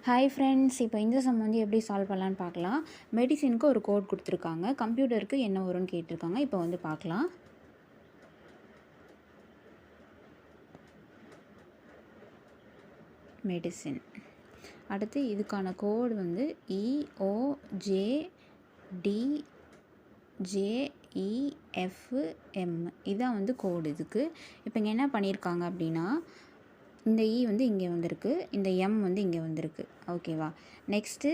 Hi friends, இப்போ இந்த some வந்து எப்படி சால்வ் பண்ணலான்னு பார்க்கலாம். மெடிசினுக்கு ஒரு கோட் கொடுத்துருக்காங்க, கம்ப்யூட்டருக்கு என்ன வரும்னு கேட்டிருக்காங்க. இப்போ வந்து பார்க்கலாம். மெடிசின், அடுத்து இதுக்கான கோடு வந்து EOJDJEFM, இதான் வந்து கோடு இதுக்கு. இப்போ இங்கே என்ன பண்ணியிருக்காங்க அப்படின்னா, இந்த இ வந்து இங்கே வந்திருக்கு, இந்த எம் வந்து இங்கே வந்திருக்கு. ஓகேவா? நெக்ஸ்ட்டு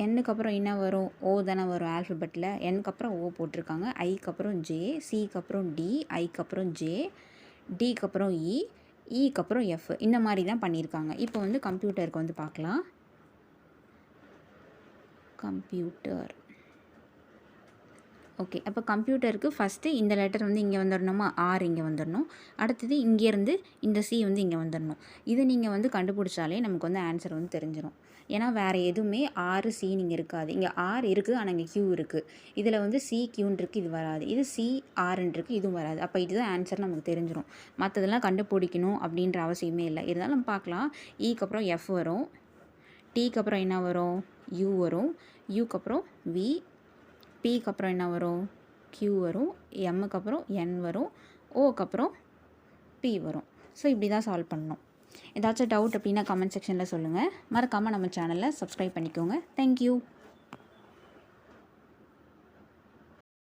எண்ணுக்கு அப்புறம் என்ன வரும்? ஓ தானே வரும் ஆல்ஃபபெட்டில். எண்ணுக்கு அப்புறம் ஓ போட்டிருக்காங்க, ஐக்கு அப்புறம் ஜே, சிக்கு அப்புறம் டி, ஐக்கு அப்புறம் ஜே, டிக்கு அப்புறம் இ, இக்கு அப்புறம் எஃப். இந்த மாதிரி தான் பண்ணியிருக்காங்க. இப்போ வந்து கம்ப்யூட்டருக்கு வந்து பார்க்கலாம். கம்ப்யூட்டர். ஓகே, அப்போ கம்ப்யூட்டருக்கு ஃபஸ்ட்டு இந்த லெட்டர் வந்து இங்கே வந்துடணுமா, ஆர் இங்கே வந்துடணும். அடுத்தது இங்கேருந்து இந்த சி வந்து இங்கே வந்துடணும். இது நீங்கள் வந்து கண்டுபிடிச்சாலே நமக்கு வந்து ஆன்சர் வந்து தெரிஞ்சிடும். ஏன்னா வேறு எதுவுமே ஆறு சி நீங்கள் இருக்காது. இங்கே ஆர் இருக்குது, ஆனால் இங்கே கியூ இருக்குது. இதில் வந்து சி கியூன்னு இருக்குது, இது வராது. இது சி ஆர்ன்னு இருக்குது, இதுவும் வராது. அப்போ இதுதான் ஆன்சர் நமக்கு தெரிஞ்சிடும். மற்றதெல்லாம் கண்டுபிடிக்கணும் அப்படின்ற அவசியமே இல்லை. இருந்தாலும் நம்ம பார்க்கலாம். இக்கு அப்புறம் எஃப் வரும், டிக்கு அப்புறம் என்ன வரும்? யூ வரும், யூக்கு அப்புறம் வி, பிக்கு அப்புறம் என்ன வரும்? கியூ வரும், எம்முக்கு அப்புறம் என் வரும், ஓக்கு அப்புறம் பி வரும். ஸோ இப்படி தான் சால்வ் பண்ணணும். ஏதாச்சும் டவுட் அப்படின்னா கமெண்ட் செக்ஷனில் சொல்லுங்கள். மறக்காமல் நம்ம சேனலை சப்ஸ்கிரைப் பண்ணிக்கோங்க. தேங்க்யூ.